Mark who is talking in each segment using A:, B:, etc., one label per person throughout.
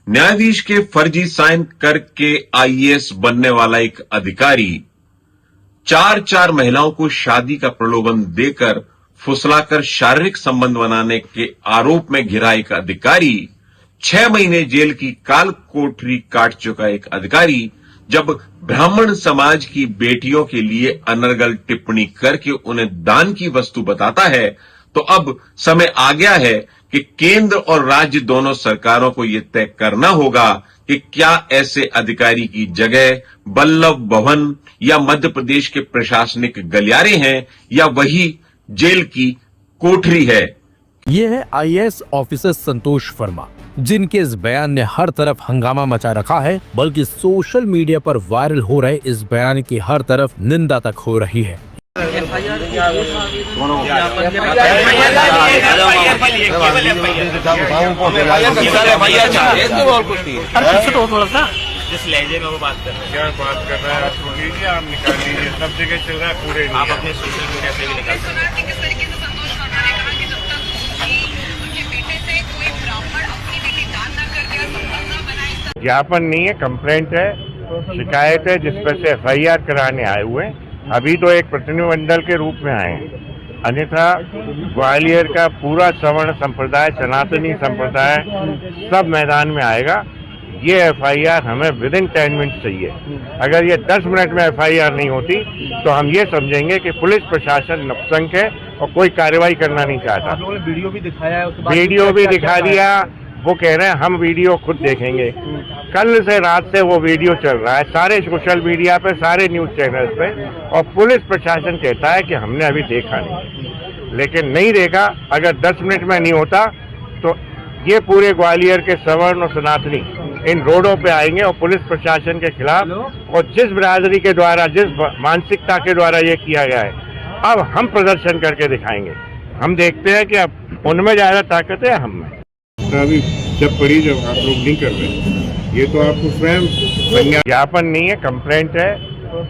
A: न्यायाधीश के फर्जी साइन करके आईएएस बनने वाला एक अधिकारी 4 महिलाओं को शादी का प्रलोभन देकर फुसलाकर शारीरिक संबंध बनाने के आरोप में घिरा एक अधिकारी, 6 महीने जेल की काल कोठरी काट चुका एक अधिकारी, जब ब्राह्मण समाज की बेटियों के लिए अनर्गल टिप्पणी करके उन्हें दान की वस्तु बताता है, तो अब समय आ गया है कि केंद्र और राज्य दोनों सरकारों को यह तय करना होगा कि क्या ऐसे अधिकारी की जगह बल्लभ भवन या मध्य प्रदेश के प्रशासनिक गलियारे हैं या वही जेल की कोठरी है।
B: ये है आईएएस ऑफिसर संतोष वर्मा, जिनके इस बयान ने हर तरफ हंगामा मचा रखा है, बल्कि सोशल मीडिया पर वायरल हो रहे इस बयान की हर तरफ निंदा तक हो रही है।
C: जिस लहजे में वो बात कर रहे हैं,
D: क्या बात कर रहा है, छोड़ लीजिए, आप निकाल लीजिए, सब जगह चल रहा है पूरे।
C: आप अपने सोशल मीडिया से भी निकाल सकते हैं।
E: किस तरीके से संतोष वर्मा ने कहा कि जब तक उनके बेटे से कोई ब्राह्मण अपनी बेटी दान न कर दे और संबंध न बनाए।
D: ज्ञापन नहीं है, कंप्लेंट है, शिकायत है, जिस पर से एफआईआर कराने आए हुए। अभी तो एक प्रतिनिधिमंडल के रूप में आए, अन्यथा ग्वालियर का पूरा सवर्ण संप्रदाय, सनातनी संप्रदाय सब मैदान में आएगा। ये एफआईआर हमें विद इन 10 मिनट चाहिए। अगर ये 10 मिनट में एफआईआर नहीं होती तो हम ये समझेंगे कि पुलिस प्रशासन नपुंसक है और कोई कार्रवाई करना नहीं चाहता।
F: आप लोगों ने वीडियो भी दिखाया है, उसके बाद
D: वीडियो भी दिखा दिया, वो कह रहे हैं हम वीडियो खुद देखेंगे। कल से रात से वो वीडियो चल रहा है सारे सोशल मीडिया पे, सारे न्यूज चैनल्स पे, और पुलिस प्रशासन कहता है कि हमने अभी देखा नहीं, लेकिन नहीं देखा। अगर 10 मिनट में नहीं होता तो ये पूरे ग्वालियर के सवर्ण और सनातनी इन रोडों पे आएंगे और पुलिस प्रशासन के खिलाफ, और जिस बिरादरी के द्वारा, जिस मानसिकता के द्वारा ये किया गया है, अब हम प्रदर्शन करके दिखाएंगे। हम देखते हैं कि अब उनमें ज्यादा ताकत है हम में। अभी जब पड़ी, जब आप लोग नहीं कर रहे, ये तो आपको स्वयं ज्ञापन नहीं है, कंप्लेंट है,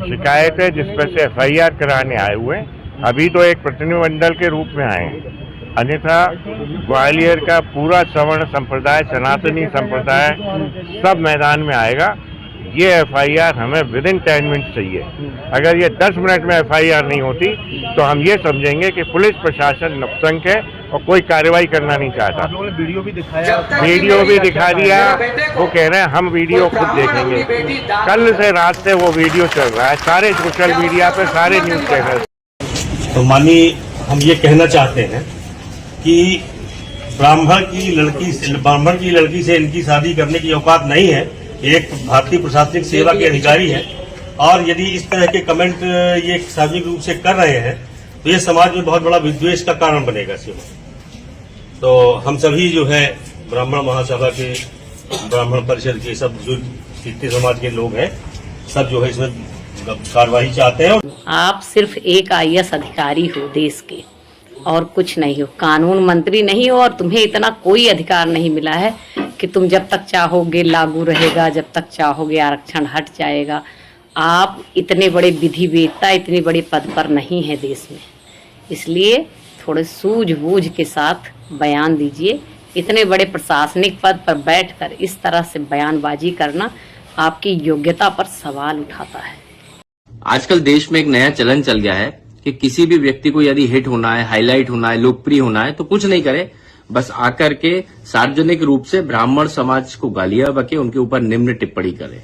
D: शिकायत है, जिस पर से एफआईआर कराने आए हुए। अभी तो एक प्रतिनिधिमंडल के रूप में आए, अन्यथा ग्वालियर का पूरा सवर्ण संप्रदाय, सनातनी संप्रदाय सब मैदान में आएगा। ये एफआईआर हमें विद इन 10 मिनट चाहिए। अगर ये 10 मिनट में एफआईआर नहीं होती तो हम ये समझेंगे कि पुलिस प्रशासन नपुंसक है और कोई कार्रवाई करना नहीं चाहता।
F: आप लोगों ने वीडियो भी दिखाया है,
D: वीडियो भी दिखा दिया, वो कह रहे हैं हम वीडियो खुद देखेंगे। कल से रात से वो वीडियो चल रहा है सारे सोशल मीडिया पे, सारे न्यूज चैनल।
G: तो माननीय, हम ये कहना चाहते हैं कि ब्राह्मण की लड़की से इनकी शादी करने की औकात नहीं है। एक भारतीय प्रशासनिक सेवा के अधिकारी हैं, और यदि इस तरह के कमेंट ये सार्वजनिक रूप से कर रहे हैं तो ये समाज में बहुत बड़ा विद्वेष का कारण बनेगा। तो हम सभी जो है ब्राह्मण महासभा के, ब्राह्मण परिषद के सब जो जितने समाज के लोग हैं, सब जो है इसमें कार्रवाई चाहते हैं।
H: आप सिर्फ एक आईएएस अधिकारी हो देश के, और कुछ नहीं हो, कानून मंत्री नहीं हो, और तुम्हें इतना कोई अधिकार नहीं मिला है कि तुम जब तक चाहोगे लागू रहेगा, जब तक चाहोगे आरक्षण हट जाएगा। आप इतने बड़े विधिवेत्ता, इतने बड़े पद पर नहीं है देश में, इसलिए थोड़े सूझबूझ के साथ बयान दीजिए। इतने बड़े प्रशासनिक पद पर बैठकर इस तरह से बयानबाजी करना आपकी योग्यता पर सवाल उठाता है।
I: आजकल देश में एक नया चलन चल गया है कि किसी भी व्यक्ति को यदि हिट होना है, हाईलाइट होना है, लोकप्रिय होना है, तो कुछ नहीं करे, बस आकर के सार्वजनिक रूप से ब्राह्मण समाज को गालियां बके, उनके ऊपर निम्न टिप्पणी करे।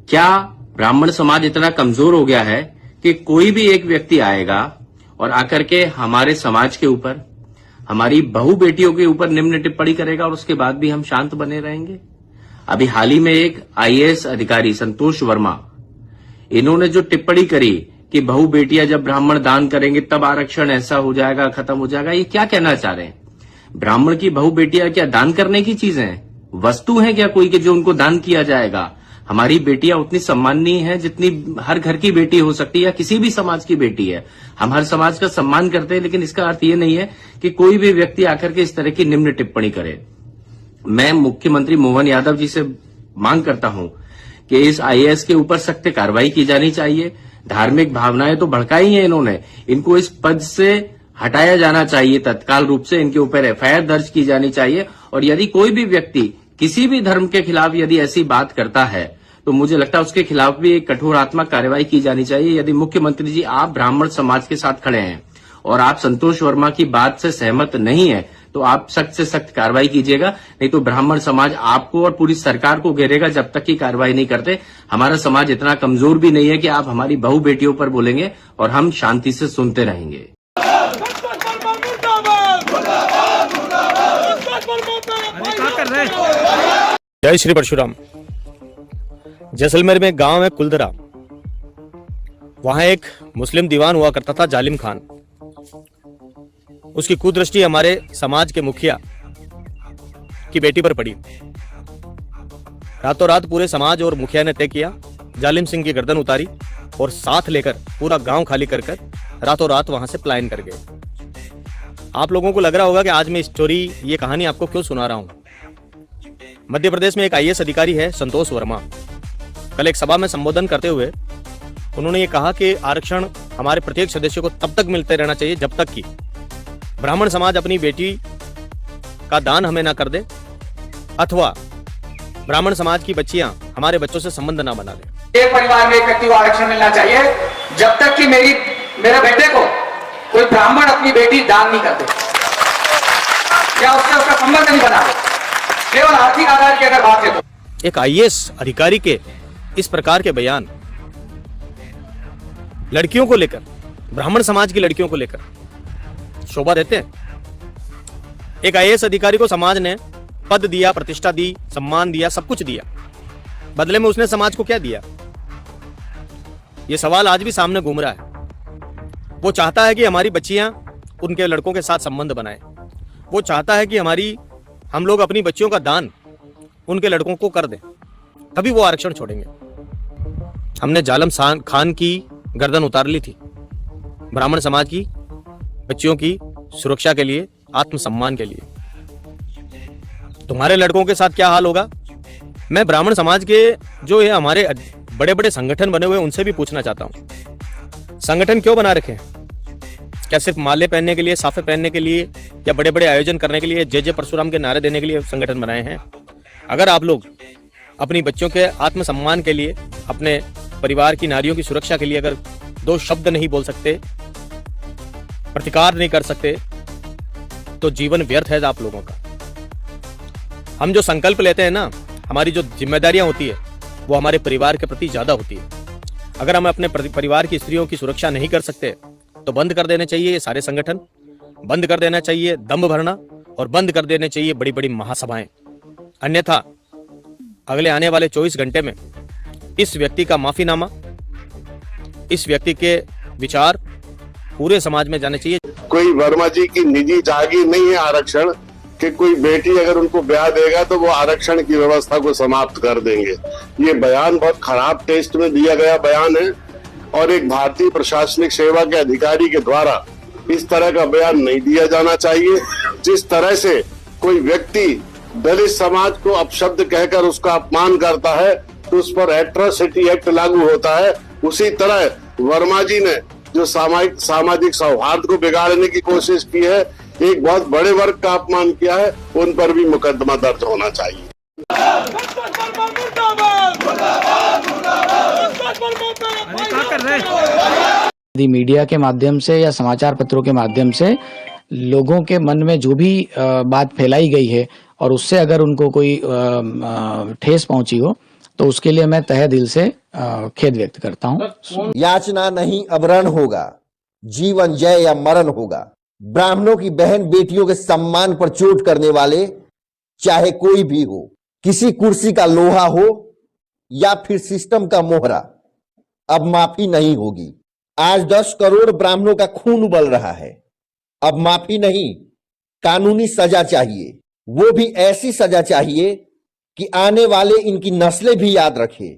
I: क्या ब्राह्मण समाज इतना कमजोर हो गया है कि कोई भी एक व्यक्ति आएगा और आकर के हमारे समाज के ऊपर, हमारी बहू बेटियों के ऊपर निम्न टिप्पणी करेगा और उसके बाद भी हम शांत बने रहेंगे? अभी हाल ही में एक आईएएस अधिकारी संतोष वर्मा, इन्होंने जो टिप्पणी करी कि बहू बेटियां जब ब्राह्मण दान करेंगे तब आरक्षण ऐसा हो जाएगा, खत्म हो जाएगा, ये क्या कहना चाह रहे हैं? ब्राह्मण की बहू बेटियां क्या दान करने की चीजें हैं, वस्तु है क्या कोई कि जो उनको दान किया जाएगा? हमारी बेटियां उतनी सम्माननीय हैं जितनी हर घर की बेटी हो सकती है या किसी भी समाज की बेटी है। हम हर समाज का सम्मान करते हैं, लेकिन इसका अर्थ ये नहीं है कि कोई भी व्यक्ति आकर के इस तरह की निम्न टिप्पणी करे। मैं मुख्यमंत्री मोहन यादव जी से मांग करता हूं कि इस आईएएस के ऊपर सख्त कार्रवाई की जानी चाहिए। धार्मिक भावनाएं तो भड़काई हैं इन्होंने, इनको इस पद से हटाया जाना चाहिए तत्काल रूप से, इनके ऊपर एफआईआर दर्ज की जानी चाहिए। और यदि कोई भी व्यक्ति किसी भी धर्म के खिलाफ यदि ऐसी बात करता है तो मुझे लगता है उसके खिलाफ भी एक कठोरात्मक कार्रवाई की जानी चाहिए। यदि मुख्यमंत्री जी आप ब्राह्मण समाज के साथ खड़े हैं और आप संतोष वर्मा की बात से सहमत नहीं है तो आप सख्त से सख्त कार्रवाई कीजिएगा, नहीं तो ब्राह्मण समाज आपको और पूरी सरकार को घेरेगा जब तक की कार्रवाई नहीं करते। हमारा समाज इतना कमजोर भी नहीं है कि आप हमारी बहू बेटियों पर बोलेंगे और हम शांति से सुनते रहेंगे।
J: जय श्री परशुराम। जैसलमेर में गांव है कुलदरा, वहां एक मुस्लिम दीवान हुआ करता था जालिम खान। उसकी कुदृष्टि हमारे समाज के मुखिया की बेटी पर पड़ी। रातों रात पूरे समाज और मुखिया ने तय किया, जालिम सिंह की गर्दन उतारी और साथ लेकर पूरा गांव खाली कर रातों रात वहां से पलायन कर गए। आप लोगों को लग रहा होगा कि आज मैं स्टोरी, ये कहानी आपको क्यों सुना रहा हूं। मध्य प्रदेश में एक आईएएस अधिकारी है संतोष वर्मा। कल एक सभा में संबोधन करते हुए उन्होंने ये कहा कि आरक्षण हमारे प्रत्येक सदस्य को तब तक मिलते रहना चाहिए जब तक कि ब्राह्मण समाज अपनी बेटी का दान हमें ना कर दे अथवा ब्राह्मण समाज की बच्चियां हमारे बच्चों से संबंध ना बना ले।
K: एक परिवार में एक व्यक्ति को आरक्षण मिलना चाहिए जब तक कि मेरे बेटे को कोई ब्राह्मण अपनी बेटी दान नहीं करते या उसका संबंध नहीं बना, केवल आर्थिक आधार की अगर बात है तो।
J: एक आईएएस अधिकारी के इस प्रकार के बयान लड़कियों को लेकर, ब्राह्मण समाज की लड़कियों को लेकर शोभा देते हैं। एक आईएएस अधिकारी को समाज ने पद दिया, प्रतिष्ठा दी, सम्मान दिया, सब कुछ दिया, बदले में उसने समाज को क्या दिया? यह सवाल आज भी सामने घूम रहा है। वो चाहता है कि हमारी बच्चियां उनके लड़कों के साथ संबंध बनाए। वो चाहता है कि हम लोग अपनी बच्चियों का दान उनके लड़कों को कर दें, तभी वो आरक्षण छोड़ेंगे। हमने जालिम खान की गर्दन उतार ली थी ब्राह्मण समाज की बच्चियों की सुरक्षा के लिए, आत्मसम्मान के लिए। तुम्हारे लड़कों के साथ क्या हाल होगा? मैं ब्राह्मण समाज के जो है हमारे बड़े बड़े संगठन बने हुए उनसे भी पूछना चाहता हूं, संगठन क्यों बना रखे हैं? क्या सिर्फ माले पहनने के लिए, साफे पहनने के लिए या बड़े बड़े आयोजन करने के लिए, जय जय परशुराम के नारे देने के लिए संगठन बनाए हैं? अगर आप लोग अपनी बच्चों के आत्मसम्मान के लिए, अपने परिवार की नारियों की सुरक्षा के लिए अगर दो शब्द नहीं बोल सकते, प्रतिकार नहीं कर सकते, तो जीवन व्यर्थ है आप लोगों का। हम जो संकल्प लेते हैं ना, हमारी जो जिम्मेदारियां होती है वो हमारे परिवार के प्रति ज्यादा होती है। अगर हम अपने परिवार की स्त्रियों की सुरक्षा नहीं कर सकते तो बंद कर देने चाहिए ये सारे संगठन, बंद कर देना चाहिए दम भरना और बंद कर देने चाहिए बड़ी बड़ी महासभाएं। अन्यथा अगले आने वाले 24 घंटे में इस व्यक्ति का माफीनामा, इस व्यक्ति के विचार पूरे समाज में जाने चाहिए।
L: कोई वर्मा जी की निजी जागीर नहीं है आरक्षण कि कोई बेटी अगर उनको ब्याह देगा तो वो आरक्षण की व्यवस्था को समाप्त कर देंगे। ये बयान बहुत खराब टेस्ट में दिया गया बयान है और एक भारतीय प्रशासनिक सेवा के अधिकारी के द्वारा इस तरह का बयान नहीं दिया जाना चाहिए। जिस तरह से कोई व्यक्ति दलित समाज को अपशब्द कहकर उसका अपमान करता है तो उस पर एट्रोसिटी एक्ट लागू होता है, उसी तरह वर्मा जी ने जो सामाजिक सौहार्द को बिगाड़ने की कोशिश की है, एक बहुत बड़े वर्ग का अपमान किया है, उन पर भी मुकदमा दर्ज होना चाहिए।
M: यदि मीडिया के माध्यम से या समाचार पत्रों के माध्यम से लोगों के मन में जो भी बात फैलाई गई है और उससे अगर उनको कोई ठेस पहुंची हो तो उसके लिए मैं तहे दिल से खेद व्यक्त करता हूं।
N: याचना नहीं अवरण होगा, जीवन जय या मरण होगा। ब्राह्मणों की बहन बेटियों के सम्मान पर चोट करने वाले चाहे कोई भी हो, किसी कुर्सी का लोहा हो या फिर सिस्टम का मोहरा, अब माफी नहीं होगी। आज 10 करोड़ ब्राह्मणों का खून उबल रहा है, अब माफी नहीं, कानूनी सजा चाहिए। वो भी ऐसी सजा चाहिए कि आने वाले इनकी नस्लें भी याद रखे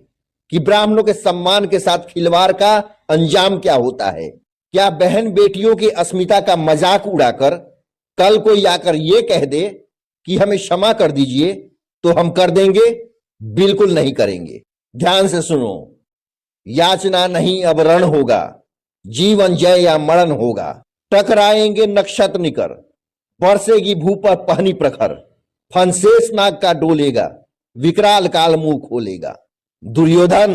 N: कि ब्राह्मणों के सम्मान के साथ खिलवाड़ का अंजाम क्या होता है। क्या बहन बेटियों की अस्मिता का मजाक उड़ाकर कल कोई आकर ये कह दे कि हमें क्षमा कर दीजिए तो हम कर देंगे? बिल्कुल नहीं करेंगे। ध्यान से सुनो, याचना नहीं अब रण होगा, जीवन जय या मरण होगा। टकराएंगे नक्षत्र निकर, बरसेगी भू पर पहनी प्रखर, फनशेष नाग का डोलेगा, विकराल काल मुंह खोलेगा। दुर्योधन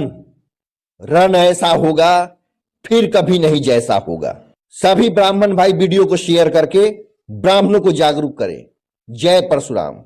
N: रण ऐसा होगा फिर कभी नहीं जैसा होगा। सभी ब्राह्मण भाई वीडियो को शेयर करके ब्राह्मणों को जागरूक करें। जय परशुराम।